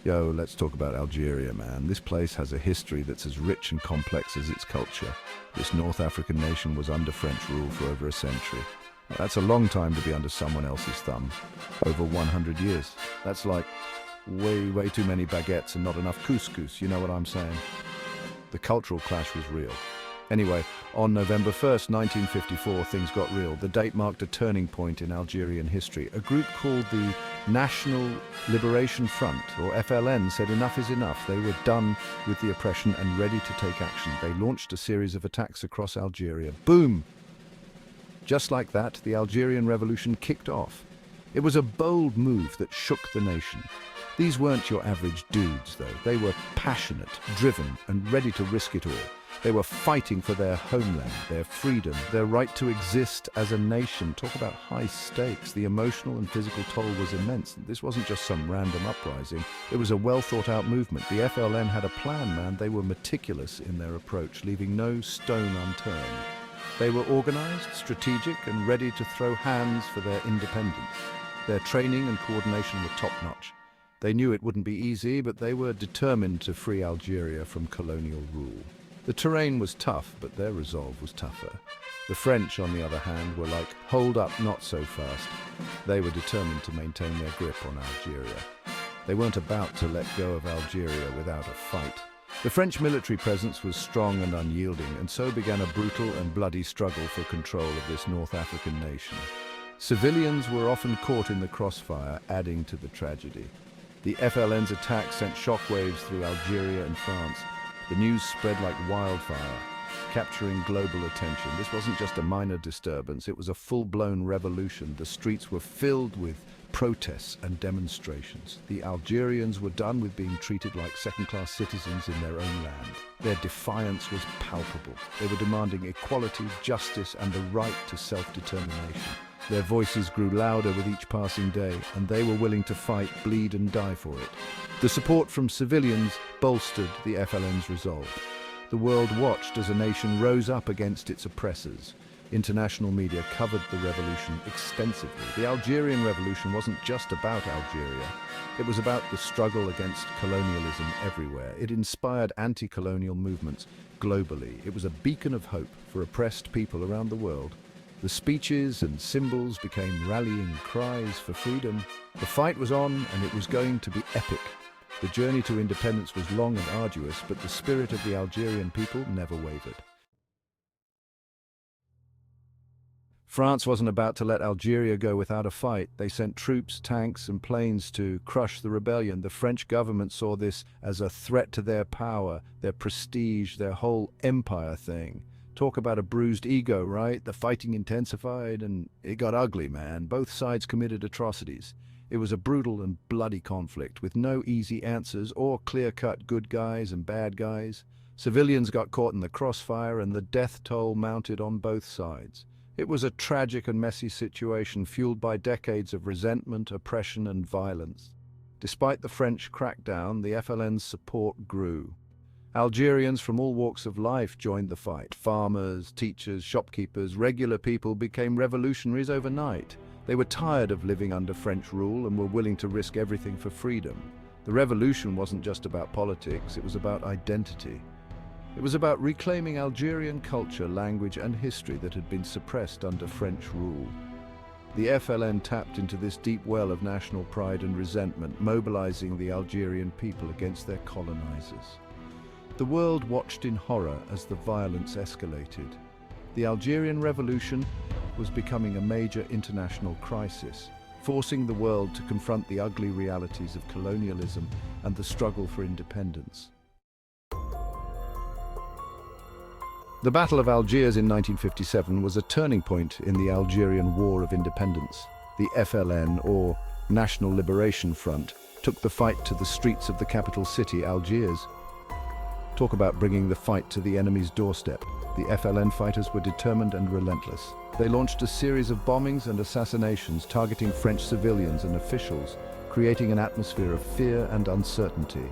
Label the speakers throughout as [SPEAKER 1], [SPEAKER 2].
[SPEAKER 1] Yo, let's talk about Algeria, man. This place has a history that's as rich and complex as its culture. This North African nation was under French rule for over a century. That's a long time to be under someone else's thumb. Over 100 years. That's like way too many baguettes and not enough couscous, you know what I'm saying? The cultural clash was real. Anyway, on November 1st, 1954, things got real. The date marked a turning point in Algerian history. A group called the National Liberation Front, or FLN, said enough is enough. They were done with the oppression and ready to take action. They launched a series of attacks across Algeria. Boom! Just like that, the Algerian Revolution kicked off. It was a bold move that shook the nation. These weren't your average dudes, though. They were passionate, driven, and ready to risk it all. They were fighting for their homeland, their freedom, their right to exist as a nation. Talk about high stakes. The emotional and physical toll was immense. This wasn't just some random uprising. It was a well-thought-out movement. The FLN had a plan, man. They were meticulous in their approach, leaving no stone unturned. They were organized, strategic, and ready to throw hands for their independence. Their training and coordination were top-notch. They knew it wouldn't be easy, but they were determined to free Algeria from colonial rule. The terrain was tough, but their resolve was tougher. The French, on the other hand, were like, hold up, not so fast. They were determined to maintain their grip on Algeria. They weren't about to let go of Algeria without a fight. The French military presence was strong and unyielding, and so began a brutal and bloody struggle for control of this North African nation. Civilians were often caught in the crossfire, adding to the tragedy. The FLN's attack sent shockwaves through Algeria and France. The news spread like wildfire, capturing global attention. This wasn't just a minor disturbance, it was a full-blown revolution. The streets were filled with protests and demonstrations. The Algerians were done with being treated like second-class citizens in their own land. Their defiance was palpable. They were demanding equality, justice, and the right to self-determination. Their voices grew louder with each passing day, and they were willing to fight, bleed, and die for it. The support from civilians bolstered the FLN's resolve. The world watched as a nation rose up against its oppressors. International media covered the revolution extensively. The Algerian Revolution wasn't just about Algeria. It was about the struggle against colonialism everywhere. It inspired anti-colonial movements globally. It was a beacon of hope for oppressed people around the world. The speeches and symbols became rallying cries for freedom. The fight was on, and it was going to be epic. The journey to independence was long and arduous, but the spirit of the Algerian people never wavered. France wasn't about to let Algeria go without a fight. They sent troops, tanks, and planes to crush the rebellion. The French government saw this as a threat to their power, their prestige, their whole empire thing. Talk about a bruised ego, right? The fighting intensified, and it got ugly, man. Both sides committed atrocities. It was a brutal and bloody conflict, with no easy answers or clear-cut good guys and bad guys. Civilians got caught in the crossfire, and the death toll mounted on both sides. It was a tragic and messy situation, fueled by decades of resentment, oppression, and violence. Despite the French crackdown, the FLN's support grew. Algerians from all walks of life joined the fight. Farmers, teachers, shopkeepers, regular people became revolutionaries overnight. They were tired of living under French rule and were willing to risk everything for freedom. The revolution wasn't just about politics, it was about identity. It was about reclaiming Algerian culture, language, and history that had been suppressed under French rule. The FLN tapped into this deep well of national pride and resentment, mobilizing the Algerian people against their colonizers. The world watched in horror as the violence escalated. The Algerian Revolution was becoming a major international crisis, forcing the world to confront the ugly realities of colonialism and the struggle for independence. The Battle of Algiers in 1957 was a turning point in the Algerian War of Independence. The FLN, or National Liberation Front, took the fight to the streets of the capital city, Algiers. Talk about bringing the fight to the enemy's doorstep. The FLN fighters were determined and relentless. They launched a series of bombings and assassinations targeting French civilians and officials, creating an atmosphere of fear and uncertainty.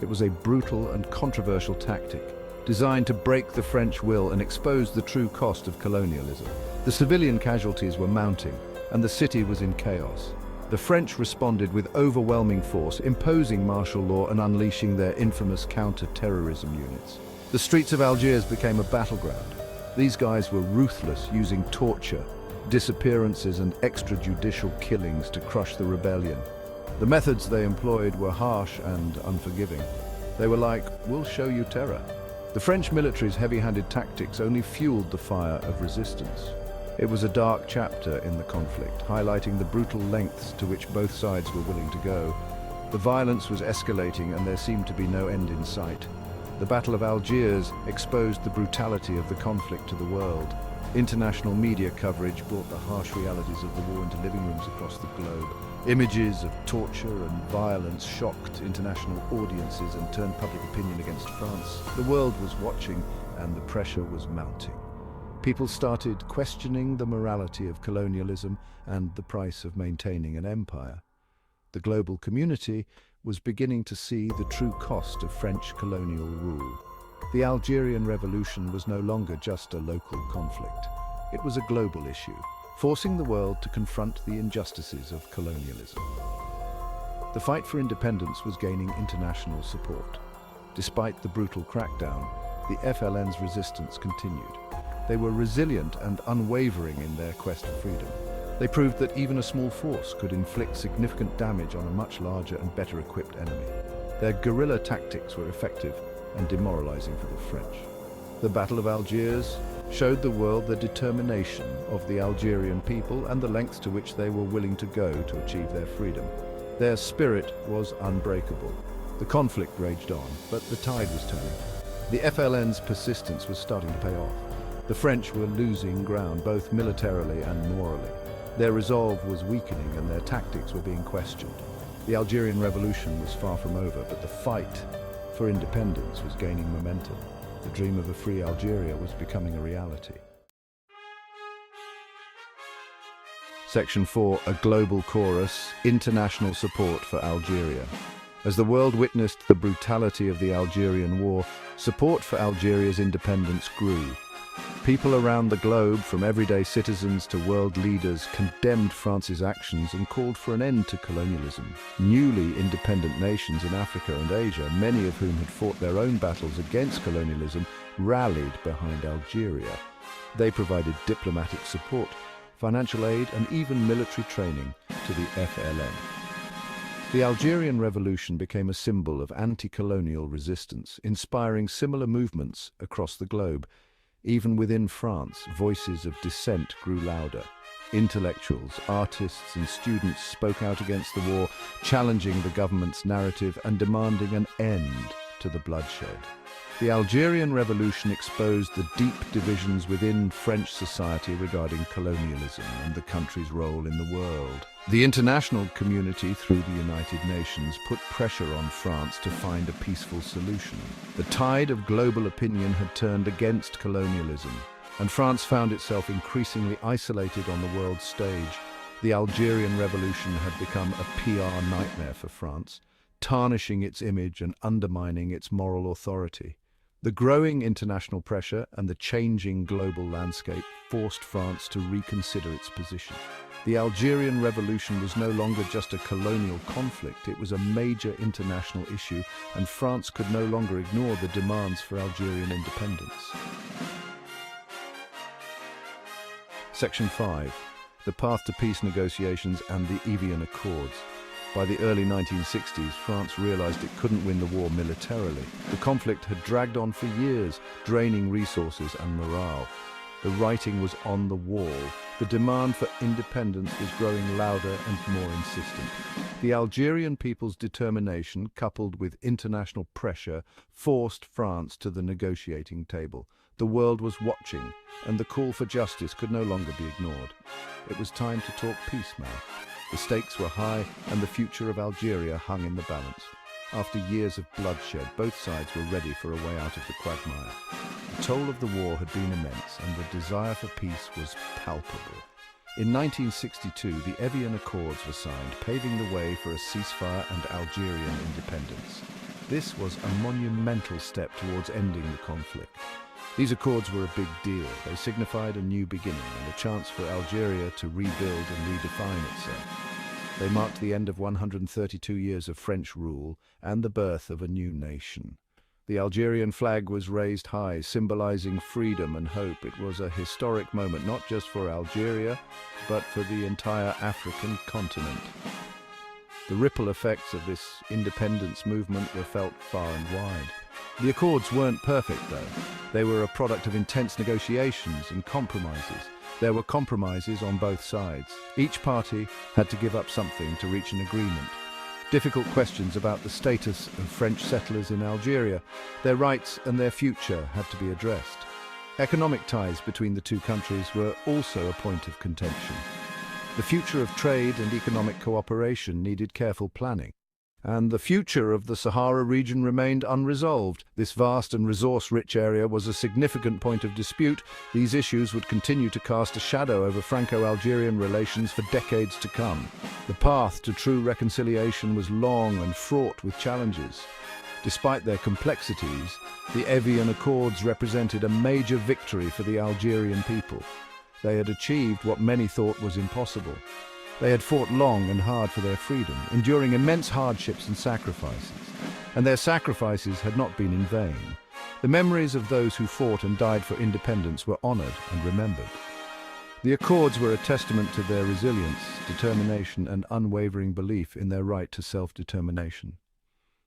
[SPEAKER 1] It was a brutal and controversial tactic, designed to break the French will and expose the true cost of colonialism. The civilian casualties were mounting, and the city was in chaos. The French responded with overwhelming force, imposing martial law and unleashing their infamous counter-terrorism units. The streets of Algiers became a battleground. These guys were ruthless, using torture, disappearances and extrajudicial killings to crush the rebellion. The methods they employed were harsh and unforgiving. They were like, "We'll show you terror." The French military's heavy-handed tactics only fueled the fire of resistance. It was a dark chapter in the conflict, highlighting the brutal lengths to which both sides were willing to go. The violence was escalating and there seemed to be no end in sight. The Battle of Algiers exposed the brutality of the conflict to the world. International media coverage brought the harsh realities of the war into living rooms across the globe. Images of torture and violence shocked international audiences and turned public opinion against France. The world was watching and the pressure was mounting. People started questioning the morality of colonialism and the price of maintaining an empire. The global community was beginning to see the true cost of French colonial rule. The Algerian Revolution was no longer just a local conflict. It was a global issue, forcing the world to confront the injustices of colonialism. The fight for independence was gaining international support. Despite the brutal crackdown, the FLN's resistance continued. They were resilient and unwavering in their quest for freedom. They proved that even a small force could inflict significant damage on a much larger and better equipped enemy. Their guerrilla tactics were effective and demoralizing for the French. The Battle of Algiers showed the world the determination of the Algerian people and the lengths to which they were willing to go to achieve their freedom. Their spirit was unbreakable. The conflict raged on, but the tide was turning. The FLN's persistence was starting to pay off. The French were losing ground, both militarily and morally. Their resolve was weakening and their tactics were being questioned. The Algerian Revolution was far from over, but the fight for independence was gaining momentum. The dream of a free Algeria was becoming a reality. Section 4, a global chorus, international support for Algeria. As the world witnessed the brutality of the Algerian War, support for Algeria's independence grew. People around the globe, from everyday citizens to world leaders, condemned France's actions and called for an end to colonialism. Newly independent nations in Africa and Asia, many of whom had fought their own battles against colonialism, rallied behind Algeria. They provided diplomatic support, financial aid and even military training to the FLN. The Algerian Revolution became a symbol of anti-colonial resistance, inspiring similar movements across the globe. Even within France, voices of dissent grew louder. Intellectuals, artists and students spoke out against the war, challenging the government's narrative and demanding an end to the bloodshed. The Algerian Revolution exposed the deep divisions within French society regarding colonialism and the country's role in the world. The international community, through the United Nations, put pressure on France to find a peaceful solution. The tide of global opinion had turned against colonialism, and France found itself increasingly isolated on the world stage. The Algerian Revolution had become a PR nightmare for France, tarnishing its image and undermining its moral authority. The growing international pressure and the changing global landscape forced France to reconsider its position. The Algerian Revolution was no longer just a colonial conflict, it was a major international issue, and France could no longer ignore the demands for Algerian independence. Section 5. The path to peace negotiations and the Evian Accords. By the early 1960s, France realized it couldn't win the war militarily. The conflict had dragged on for years, draining resources and morale. The writing was on the wall. The demand for independence was growing louder and more insistent. The Algerian people's determination, coupled with international pressure, forced France to the negotiating table. The world was watching, and the call for justice could no longer be ignored. It was time to talk peace now. The stakes were high, and the future of Algeria hung in the balance. After years of bloodshed, both sides were ready for a way out of the quagmire. The toll of the war had been immense, and the desire for peace was palpable. In 1962, the Evian Accords were signed, paving the way for a ceasefire and Algerian independence. This was a monumental step towards ending the conflict. These accords were a big deal. They signified a new beginning and a chance for Algeria to rebuild and redefine itself. They marked the end of 132 years of French rule and the birth of a new nation. The Algerian flag was raised high, symbolizing freedom and hope. It was a historic moment, not just for Algeria, but for the entire African continent. The ripple effects of this independence movement were felt far and wide. The accords weren't perfect, though. They were a product of intense negotiations and compromises. There were compromises on both sides. Each party had to give up something to reach an agreement. Difficult questions about the status of French settlers in Algeria, their rights and their future had to be addressed. Economic ties between the two countries were also a point of contention. The future of trade and economic cooperation needed careful planning. And the future of the Sahara region remained unresolved. This vast and resource-rich area was a significant point of dispute. These issues would continue to cast a shadow over Franco-Algerian relations for decades to come. The path to true reconciliation was long and fraught with challenges. Despite their complexities, the Evian Accords represented a major victory for the Algerian people. They had achieved what many thought was impossible. They had fought long and hard for their freedom, enduring immense hardships and sacrifices. And their sacrifices had not been in vain. The memories of those who fought and died for independence were honored and remembered. The Accords were a testament to their resilience, determination, and unwavering belief in their right to self-determination.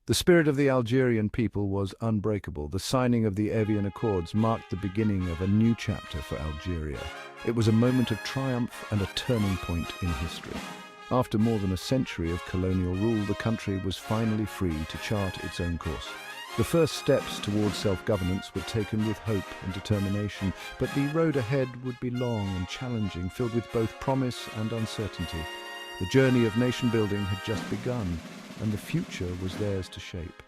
[SPEAKER 1] The spirit of the Algerian people was unbreakable. The signing of the Evian Accords marked the beginning of a new chapter for Algeria. It was a moment of triumph and a turning point in history. After more than a century of colonial rule, the country was finally free to chart its own course. The first steps towards self-governance were taken with hope and determination, but the road ahead would be long and challenging, filled with both promise and uncertainty. The journey of nation-building had just begun, and the future was theirs to shape.